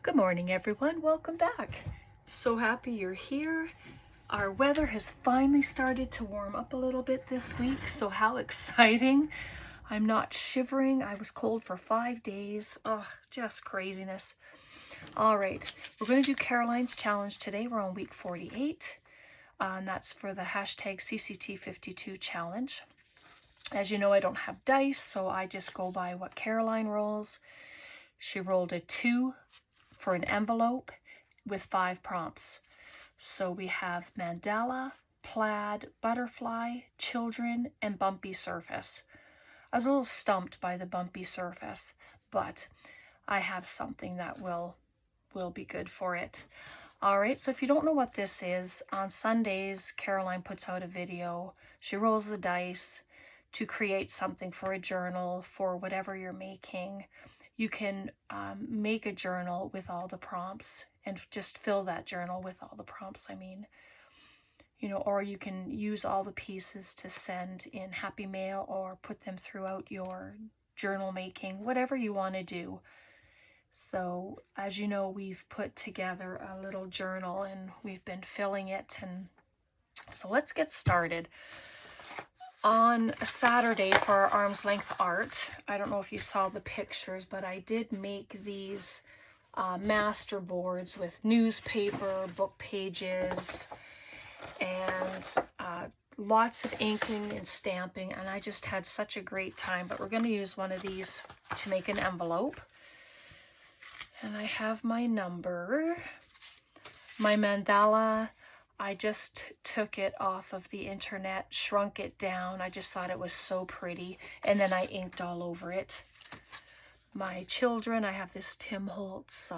Good morning, everyone. Welcome back. So happy you're here. Our weather has finally started to warm up a little bit this week, so how exciting. I'm not shivering. I was cold for 5 days. Oh, just craziness. All right, we're going to do Caroline's challenge today. We're on week 48, and that's for the hashtag CCT52 challenge. As you know, I don't have dice, so I just go by what Caroline rolls. She rolled a 2 for an envelope with 5 prompts. So we have mandala, plaid, butterfly, children, and bumpy surface. I was a little stumped by the bumpy surface, but I have something that will be good for it. All right, so if you don't know what this is, on Sundays, Caroline puts out a video. She rolls the dice to create something for a journal, for whatever you're making. You can make a journal with all the prompts and just fill that journal with all the prompts, or you can use all the pieces to send in Happy Mail or put them throughout your journal making, whatever you want to do. So as you know, we've put together a little journal and we've been filling it. And so let's get started. On a Saturday for our arm's length art, I don't know if you saw the pictures, but I did make these master boards with newspaper, book pages, and lots of inking and stamping, and I just had such a great time. But we're going to use one of these to make an envelope. And I have my number. My mandala, I just took it off of the internet, shrunk it down. I just thought it was so pretty. And then I inked all over it. My children, I have this Tim Holtz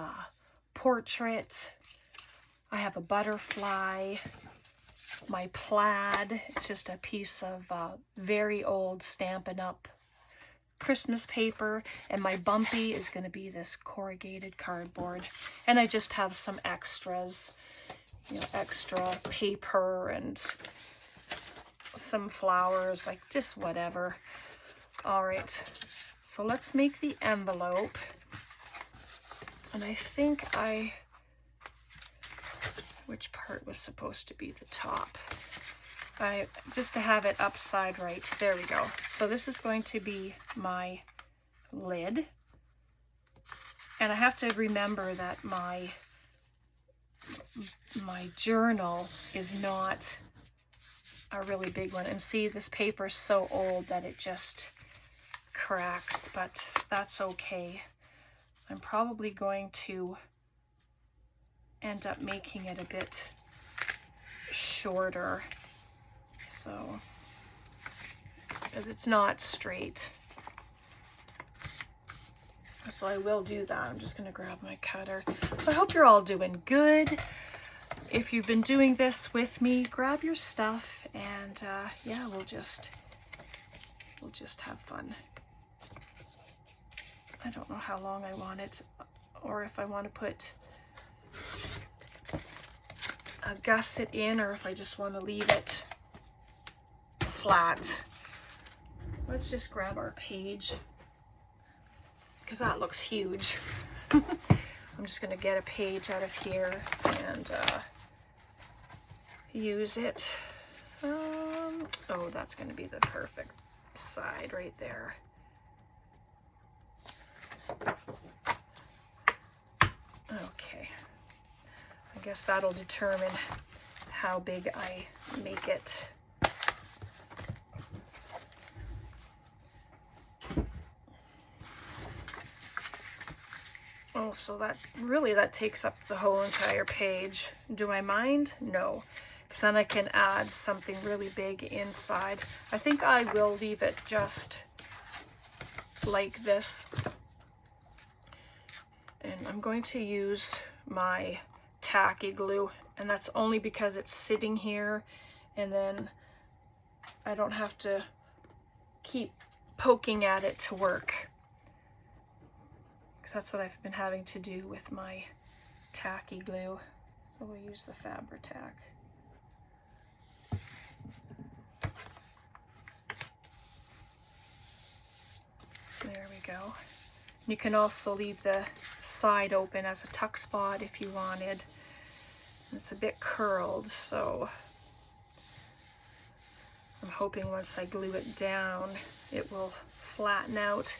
portrait. I have a butterfly. My plaid, it's just a piece of very old Stampin' Up! Christmas paper. And my bumpy is going to be this corrugated cardboard. And I just have some extras. Extra paper and some flowers, like just whatever. All right, so let's make the envelope. And I think which part was supposed to be the top? Just to have it upside right. There we go. So this is going to be my lid. And I have to remember that my journal is not a really big one. And see, this paper is so old that it just cracks, but that's okay. I'm probably going to end up making it a bit shorter, so it's not straight. So I will do that. I'm just going to grab my cutter. So I hope you're all doing good. If you've been doing this with me, grab your stuff and yeah, we'll just have fun. I don't know how long I want it, or if I want to put a gusset in, or if I just want to leave it flat. Let's just grab our page, because that looks huge. I'm just going to get a page out of here and use it. Oh, that's going to be the perfect side right there. Okay. I guess that'll determine how big I make it. Oh, so that takes up the whole entire page. Do I mind? No, because then I can add something really big inside. I think I will leave it just like this. And I'm going to use my tacky glue, and that's only because it's sitting here, and then I don't have to keep poking at it to work. That's what I've been having to do with my tacky glue. So we'll use the Fabri-Tac. There we go. You can also leave the side open as a tuck spot if you wanted. It's a bit curled, so I'm hoping once I glue it down, it will flatten out.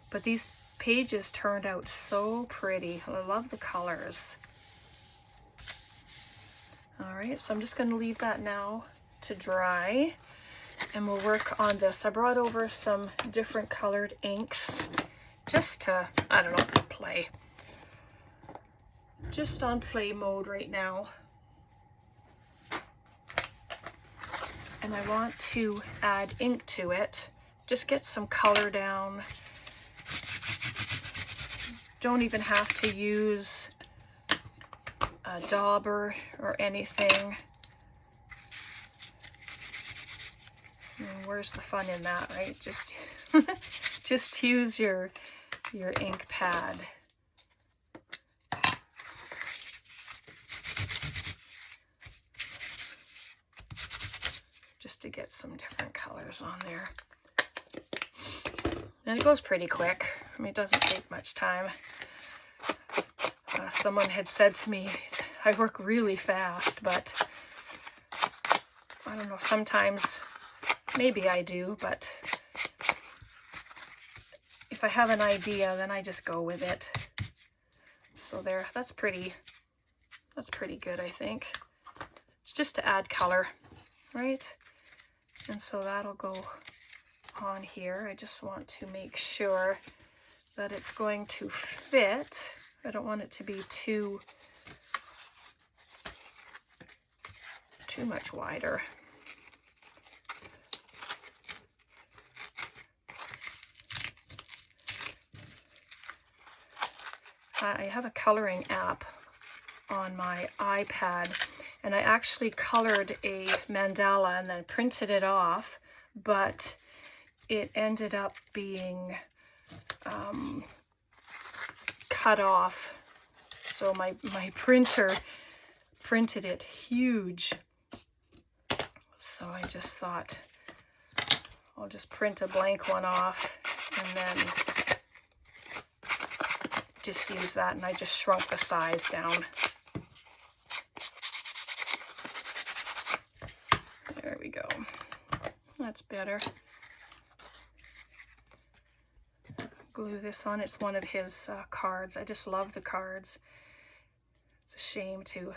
But these pages turned out so pretty. I love the colors. All right, so I'm just going to leave that now to dry, and we'll work on this. I brought over some different colored inks just to, I don't know, play. Just on play mode right now. And I want to add ink to it. Just get some color down. Don't even have to use a dauber or anything. Where's the fun in that, right? Just use your ink pad. Just to get some different colors on there. And it goes pretty quick. I mean, it doesn't take much time. Someone had said to me, I work really fast, but I don't know, sometimes maybe I do, but if I have an idea, then I just go with it. So there, that's pretty good, I think. It's just to add color, right? And so that'll go on here. I just want to make sure that it's going to fit. I don't want it to be too much wider. I have a coloring app on my iPad, and I actually colored a mandala and then printed it off, but it ended up being cut off. So my printer printed it huge. So I just thought I'll just print a blank one off and then just use that, and I just shrunk the size down. There we go. That's better. Glue this on. It's one of his cards. I just love the cards. It's a shame to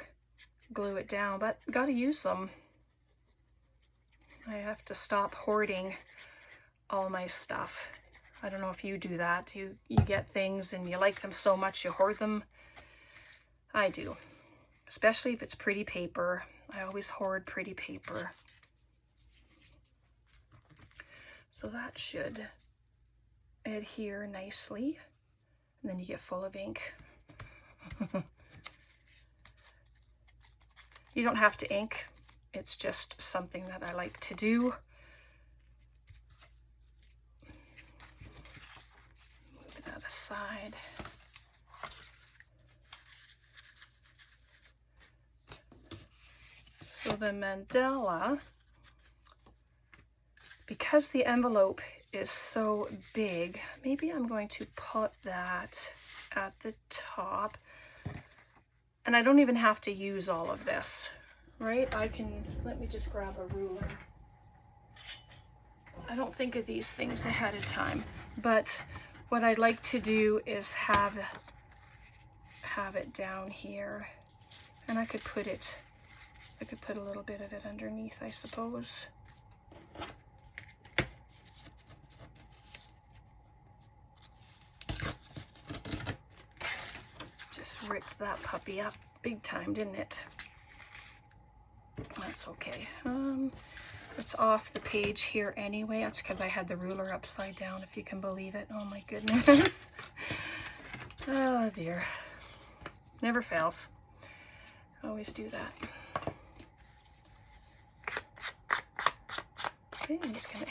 glue it down, but gotta use them. I have to stop hoarding all my stuff. I don't know if you do that. You get things and you like them so much you hoard them. I do. Especially if it's pretty paper. I always hoard pretty paper. So that should adhere nicely. And then you get full of ink. You don't have to ink. It's just something that I like to do. Move that aside. So the mandala, because the envelope is so big, maybe I'm going to put that at the top. And I don't even have to use all of this, right? I can, let me just grab a ruler. I don't think of these things ahead of time, but what I'd like to do is have it down here, and I could put a little bit of it underneath, I suppose. Just ripped that puppy up big time, didn't it? That's okay. It's off the page here anyway. That's because I had the ruler upside down, if you can believe it. Oh my goodness. Oh dear. Never fails. Always do that. Okay, I'm just gonna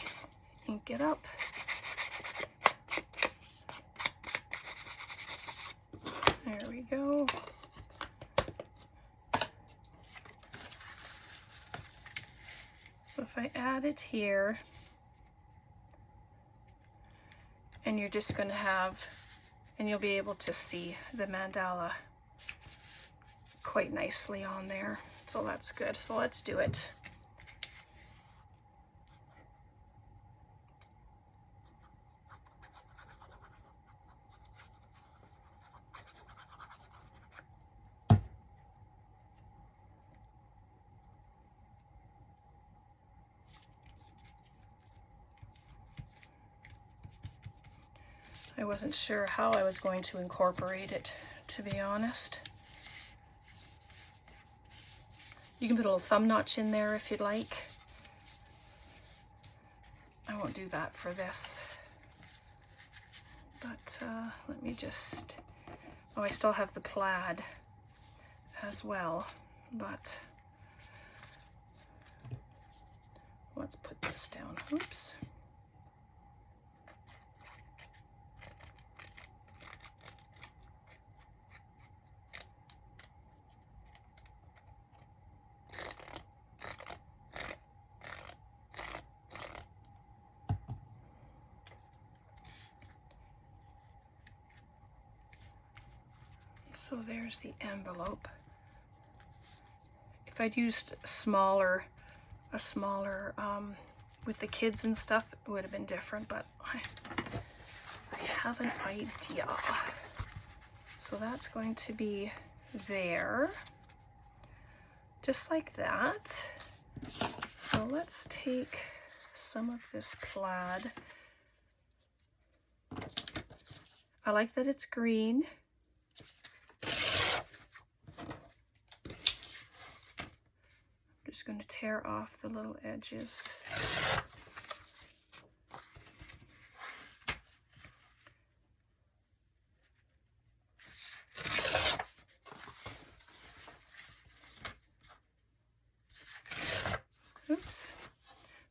ink it up. There we go. So if I add it here, and you're just going to have and you'll be able to see the mandala quite nicely on there. So that's good. So let's do it. I wasn't sure how I was going to incorporate it, to be honest. You can put a little thumb notch in there if you'd like. I won't do that for this. But let me just, oh, I still have the plaid as well, but let's put this down. Oops. So there's the envelope. If I'd used a smaller with the kids and stuff, it would have been different, but I have an idea. So that's going to be there, just like that. So let's take some of this plaid. I like that it's green. Just going to tear off the little edges. Oops,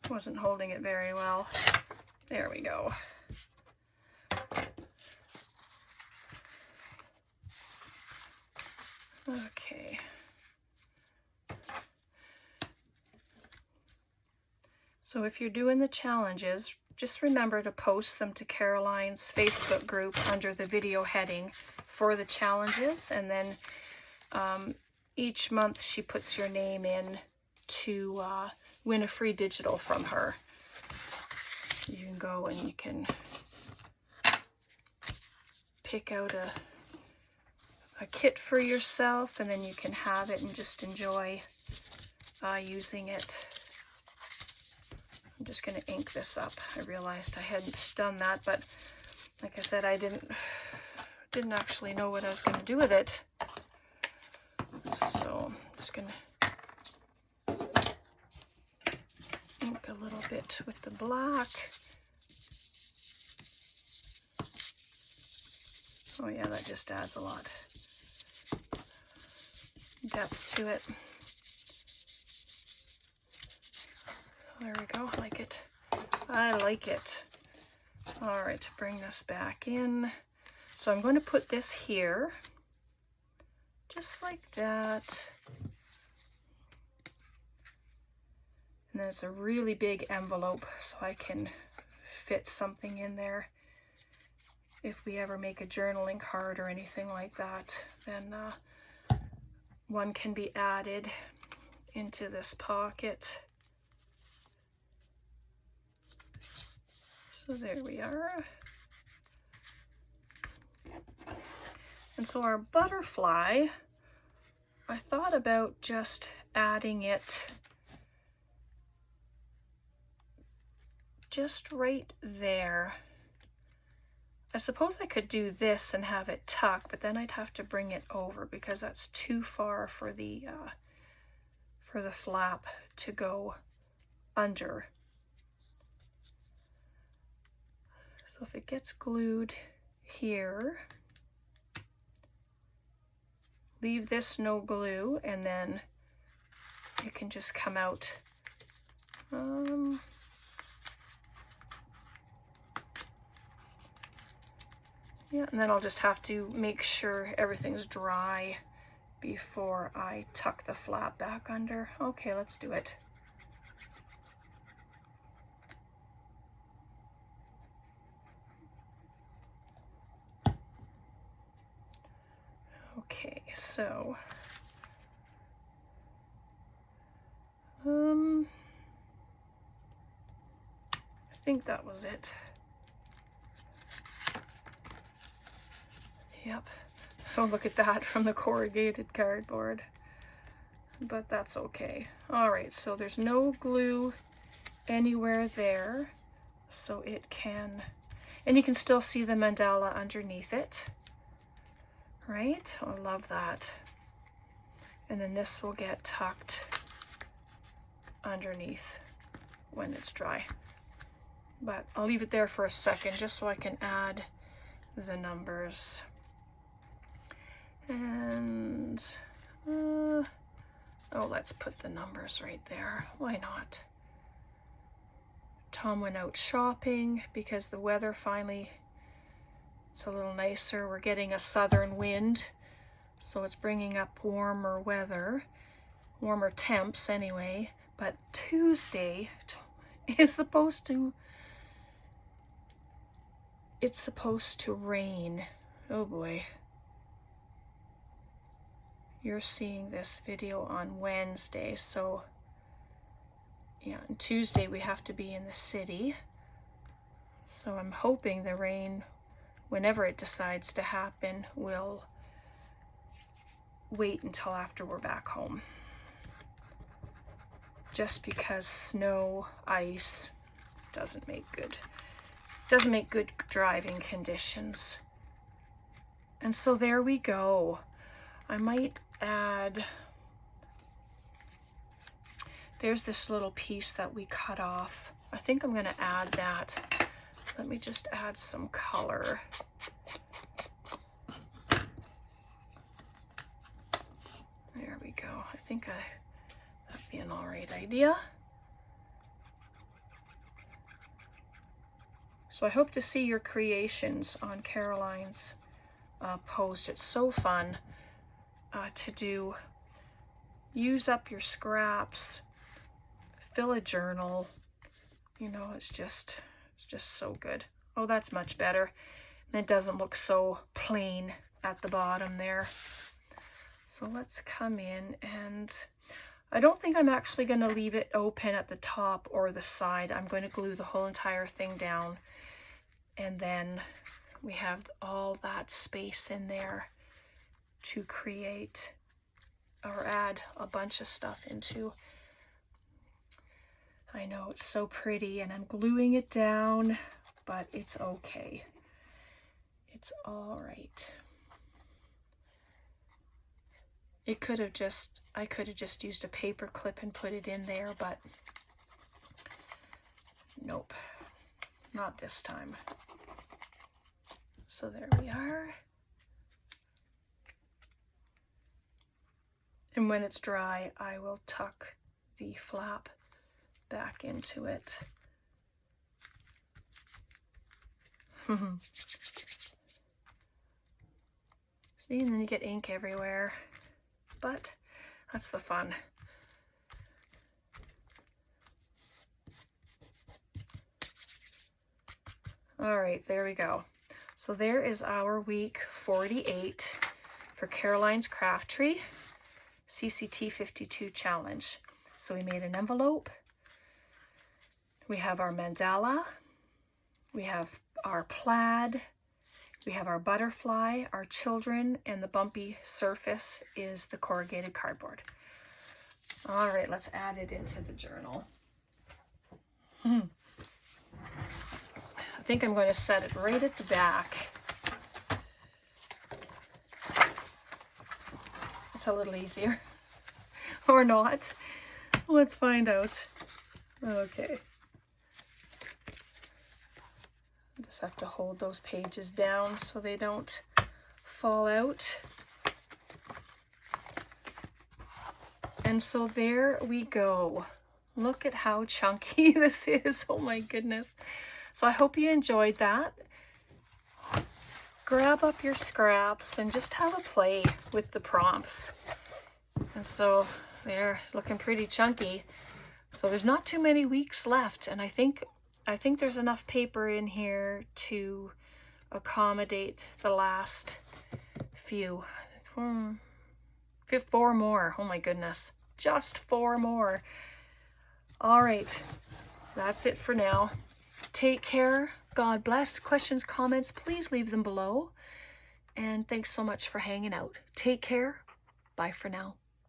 wasn't holding it very well. There we go. Okay. So if you're doing the challenges, just remember to post them to Caroline's Facebook group under the video heading for the challenges, and then each month she puts your name in to win a free digital from her. You can go and you can pick out a kit for yourself, and then you can have it and just enjoy using it. I'm just going to ink this up. I realized I hadn't done that, but like I said, I didn't actually know what I was going to do with it. So I'm just going to ink a little bit with the black. Oh yeah, that just adds a lot depth to it. There we go. I like it. I like it. All right, bring this back in. So I'm going to put this here, just like that. And then it's a really big envelope, so I can fit something in there. If we ever make a journaling card or anything like that, then one can be added into this pocket. So there we are. And so our butterfly, I thought about just adding it just right there. I suppose I could do this and have it tuck, but then I'd have to bring it over because that's too far for the flap to go under. So if it gets glued here, leave this no glue, and then it can just come out. Yeah, and then I'll just have to make sure everything's dry before I tuck the flap back under. Okay, let's do it. Okay, so I think that was it. Yep. Oh, look at that from the corrugated cardboard. But that's okay. All right, so there's no glue anywhere there, so it can, and you can still see the mandala underneath it, right? I love that. And then this will get tucked underneath when it's dry. But I'll leave it there for a second just so I can add the numbers. And oh, let's put the numbers right there. Why not? Tom went out shopping because the weather finally, it's a little nicer. We're getting a southern wind, so it's bringing up warmer weather, warmer temps anyway. But Tuesday is supposed to, it's supposed to rain. Oh boy. You're seeing this video on Wednesday, so yeah, and Tuesday we have to be in the city. So I'm hoping the rain, whenever it decides to happen, will wait until after we're back home. Just because snow, ice doesn't make good driving conditions. And so there we go. I might add, there's this little piece that we cut off. I think I'm going to add that. Let me just add some color. There we go. I think that'd be an all right idea. So I hope to see your creations on Caroline's post. It's so fun to do. Use up your scraps, fill a journal. You know, it's just so good. Oh, that's much better. And it doesn't look so plain at the bottom there. So let's come in, and I don't think I'm actually going to leave it open at the top or the side. I'm going to glue the whole entire thing down, and then we have all that space in there to create or add a bunch of stuff into. I know it's so pretty and I'm gluing it down, but it's okay. It's all right. I could have just used a paper clip and put it in there, but nope, not this time. So there we are. And when it's dry, I will tuck the flap back into it. See, and then you get ink everywhere, but that's the fun. All right, there we go. So there is our week 48 for Caroline's Craft Tree CCT 52 challenge. So we made an envelope. We have our mandala. We have our plaid. We have our butterfly, our children, and the bumpy surface is the corrugated cardboard. All right, let's add it into the journal. I think I'm going to set it right at the back. It's a little easier. Or not. Let's find out. Okay. Just have to hold those pages down so they don't fall out. And so there we go. Look at how chunky this is. Oh my goodness. So I hope you enjoyed that. Grab up your scraps and just have a play with the prompts. And so they're looking pretty chunky. So there's not too many weeks left, and I think there's enough paper in here to accommodate the last few. 4 more. Oh my goodness. Just 4 more. All right. That's it for now. Take care. God bless. Questions, comments, please leave them below. And thanks so much for hanging out. Take care. Bye for now.